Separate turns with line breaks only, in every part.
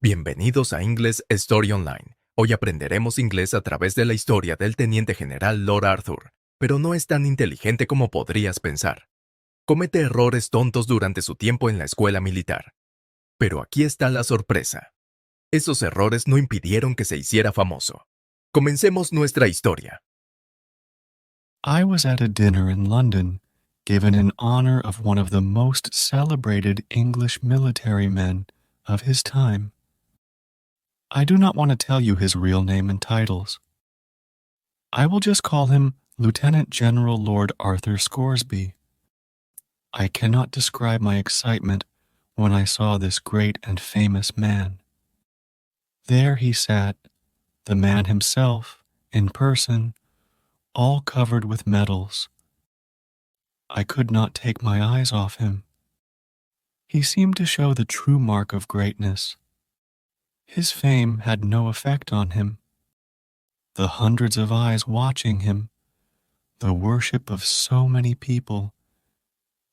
Bienvenidos a Inglés Story Online. Hoy aprenderemos inglés a través de la historia del teniente general Lord Arthur, pero no es tan inteligente como podrías pensar. Comete errores tontos durante su tiempo en la escuela militar. Pero aquí está la sorpresa. Esos errores no impidieron que se hiciera famoso. Comencemos nuestra historia.
I was at a dinner in London, given in honor of one of the most celebrated English military men of his time. I do not want to tell you his real name and titles. I will just call him Lieutenant General Lord Arthur Scoresby. I cannot describe my excitement when I saw this great and famous man. There he sat, the man himself, in person, all covered with medals. I could not take my eyes off him. He seemed to show the true mark of greatness. His fame had no effect on him. The hundreds of eyes watching him, the worship of so many people,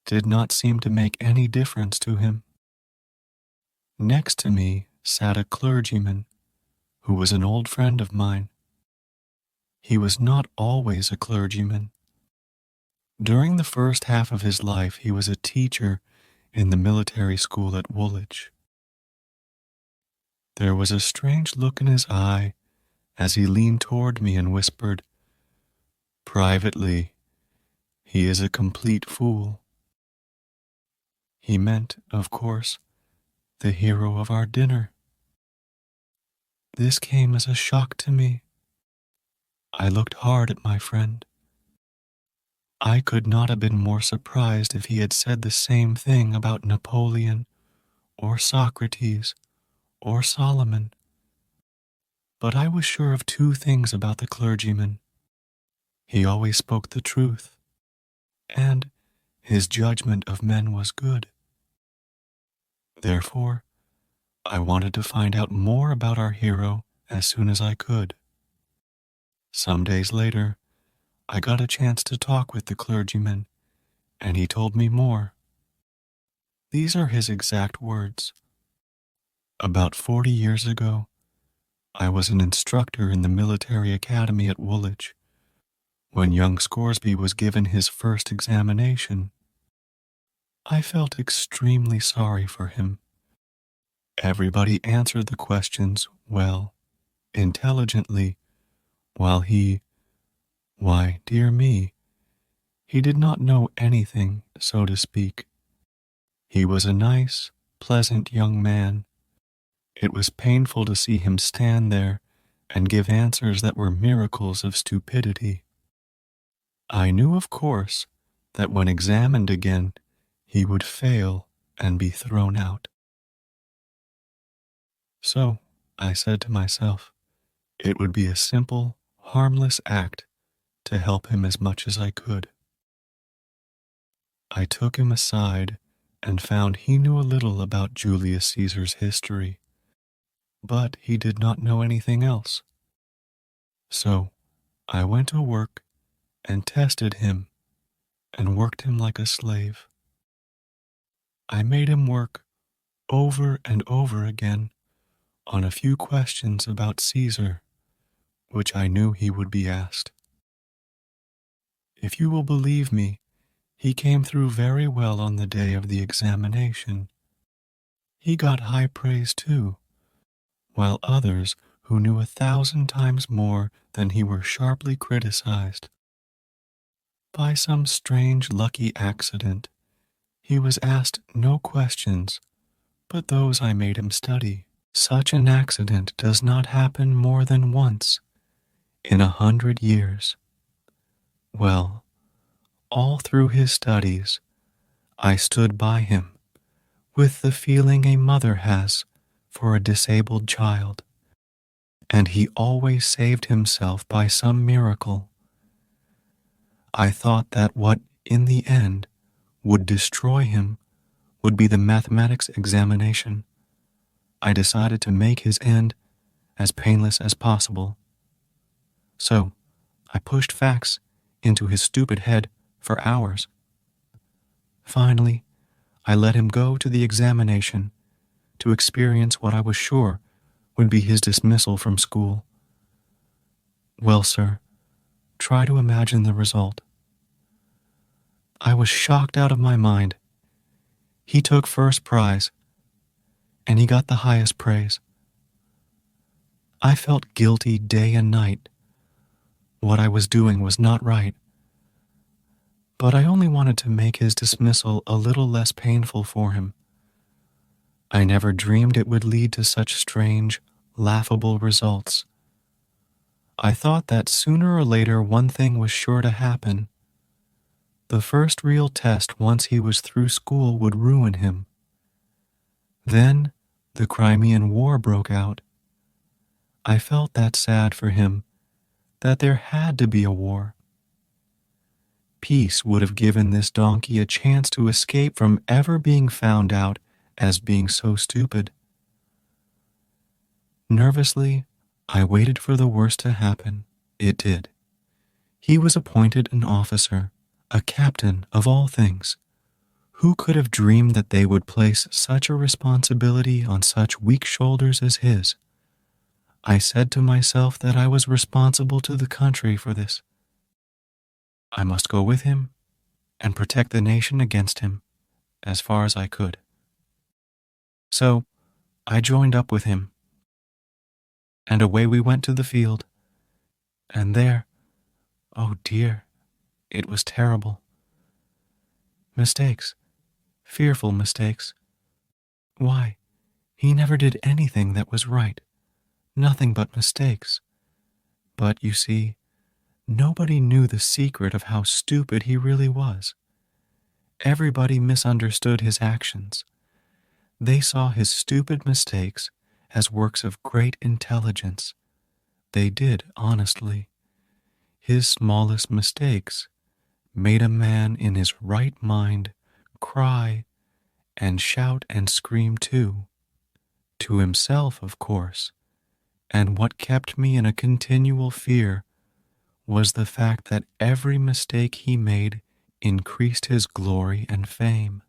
did not seem to make any difference to him. Next to me sat a clergyman who was an old friend of mine. He was not always a clergyman. During the first half of his life, he was a teacher in the military school at Woolwich. There was a strange look in his eye as he leaned toward me and whispered, "Privately, he is a complete fool." He meant, of course, the hero of our dinner. This came as a shock to me. I looked hard at my friend. I could not have been more surprised if he had said the same thing about Napoleon, or Socrates, or Solomon. But I was sure of two things about the clergyman. He always spoke the truth, and his judgment of men was good. Therefore, I wanted to find out more about our hero as soon as I could. Some days later, I got a chance to talk with the clergyman, and he told me more. These are his exact words. About 40 years ago, I was an instructor in the military academy at Woolwich. When young Scoresby was given his first examination, I felt extremely sorry for him. Everybody answered the questions well, intelligently, while why, dear me, he did not know anything, so to speak. He was a nice, pleasant young man. It was painful to see him stand there and give answers that were miracles of stupidity. I knew, of course, that when examined again, he would fail and be thrown out. So, I said to myself, it would be a simple, harmless act to help him as much as I could. I took him aside and found he knew a little about Julius Caesar's history, but he did not know anything else. So I went to work and tested him and worked him like a slave. I made him work over and over again on a few questions about Caesar, which I knew he would be asked. If you will believe me, he came through very well on the day of the examination. He got high praise too, while others who knew 1,000 times more than he were sharply criticized. By some strange lucky accident, he was asked no questions but those I made him study. Such an accident does not happen more than once in 100 years. Well, all through his studies, I stood by him with the feeling a mother has for a disabled child, and he always saved himself by some miracle. I thought that what, in the end, would destroy him would be the mathematics examination. I decided to make his end as painless as possible. So, I pushed facts into his stupid head for hours. Finally, I let him go to the examination to experience what I was sure would be his dismissal from school. Well, sir, try to imagine the result. I was shocked out of my mind. He took first prize, and he got the highest praise. I felt guilty day and night. What I was doing was not right. But I only wanted to make his dismissal a little less painful for him. I never dreamed it would lead to such strange, laughable results. I thought that sooner or later one thing was sure to happen. The first real test once he was through school would ruin him. Then the Crimean War broke out. I felt that sad for him, that there had to be a war. Peace would have given this donkey a chance to escape from ever being found out as being so stupid. Nervously, I waited for the worst to happen. It did. He was appointed an officer, a captain of all things. Who could have dreamed that they would place such a responsibility on such weak shoulders as his? I said to myself that I was responsible to the country for this. I must go with him and protect the nation against him as far as I could. So I joined up with him, and away we went to the field. And there, oh dear, it was terrible. Mistakes, fearful mistakes. Why, he never did anything that was right, nothing but mistakes. But you see, nobody knew the secret of how stupid he really was. Everybody misunderstood his actions. They saw his stupid mistakes as works of great intelligence. They did, honestly. His smallest mistakes made a man in his right mind cry and shout and scream too. To himself, of course. And what kept me in a continual fear was the fact that every mistake he made increased his glory and fame.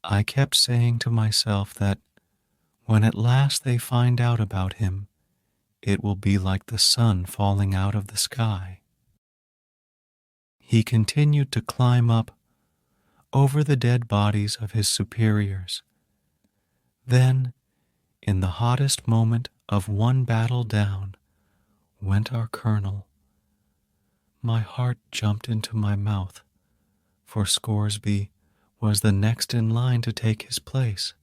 I kept saying to myself that when at last they find out about him, it will be like the sun falling out of the sky. He continued to climb up over the dead bodies of his superiors. Then, in the hottest moment of one battle down, went our colonel. My heart jumped into my mouth, for Scoresby was the next in line to take his place.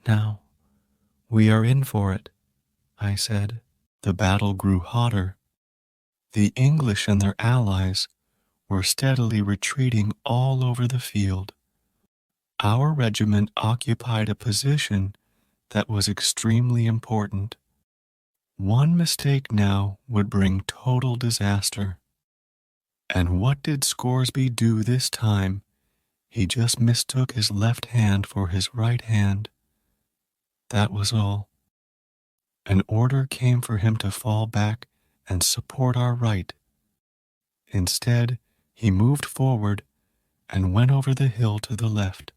Now, we are in for it, I said. The battle grew hotter. The English and their allies were steadily retreating all over the field. Our regiment occupied a position that was extremely important. One mistake now would bring total disaster. And what did Scoresby do this time? He just mistook his left hand for his right hand. That was all. An order came for him to fall back and support our right. Instead, he moved forward and went over the hill to the left.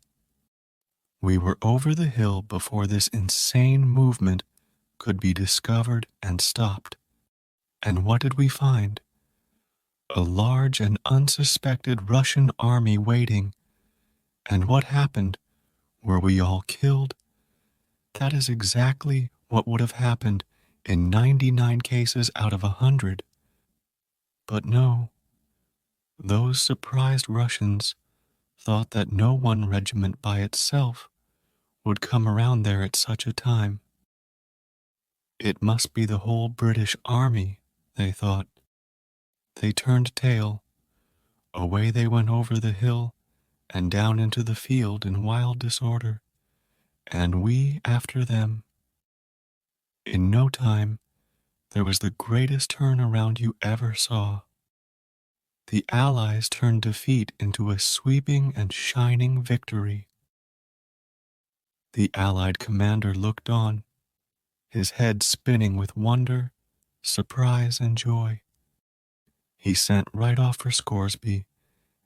We were over the hill before this insane movement could be discovered and stopped. And what did we find? A large and unsuspected Russian army waiting. And what happened? Were we all killed? That is exactly what would have happened in 99 cases out of 100. But no, those surprised Russians thought that no one regiment by itself would come around there at such a time. It must be the whole British army, they thought. They turned tail. Away they went over the hill and down into the field in wild disorder, and we after them. In no time, there was the greatest turnaround you ever saw. The Allies turned defeat into a sweeping and shining victory. The Allied commander looked on, his head spinning with wonder, surprise, and joy. He sent right off for Scoresby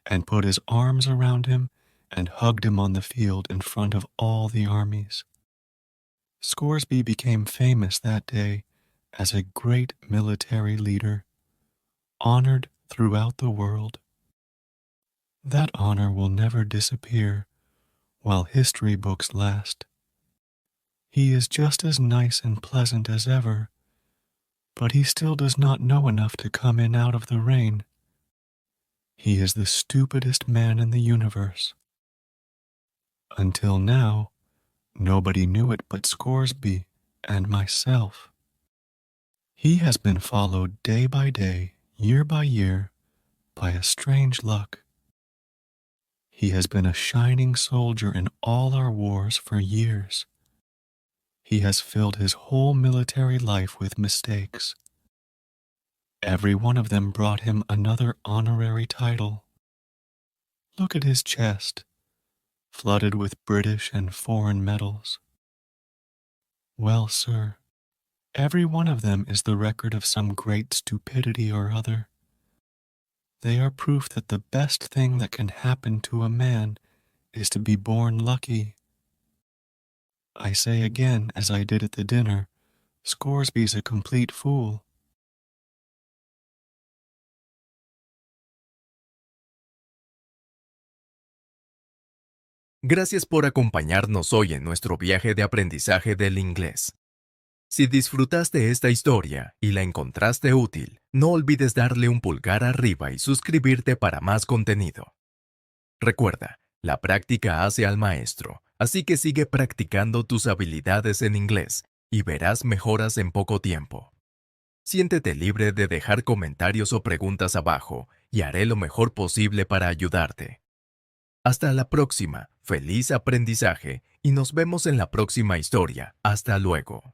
and put his arms around him and hugged him on the field in front of all the armies. Scoresby became famous that day as a great military leader, honored throughout the world. That honor will never disappear while history books last. He is just as nice and pleasant as ever, but he still does not know enough to come in out of the rain. He is the stupidest man in the universe. Until now, nobody knew it but Scoresby and myself. He has been followed day by day, year by year, by a strange luck. He has been a shining soldier in all our wars for years. He has filled his whole military life with mistakes. Every one of them brought him another honorary title. Look at his chest, flooded with British and foreign medals. Well, sir, every one of them is the record of some great stupidity or other. They are proof that the best thing that can happen to a man is to be born lucky. I say again, as I did at the dinner, Scoresby's a complete fool.
Gracias por acompañarnos hoy en nuestro viaje de aprendizaje del inglés. Si disfrutaste esta historia y la encontraste útil, no olvides darle un pulgar arriba y suscribirte para más contenido. Recuerda, la práctica hace al maestro, así que sigue practicando tus habilidades en inglés y verás mejoras en poco tiempo. Siéntete libre de dejar comentarios o preguntas abajo y haré lo mejor posible para ayudarte. Hasta la próxima, feliz aprendizaje y nos vemos en la próxima historia. Hasta luego.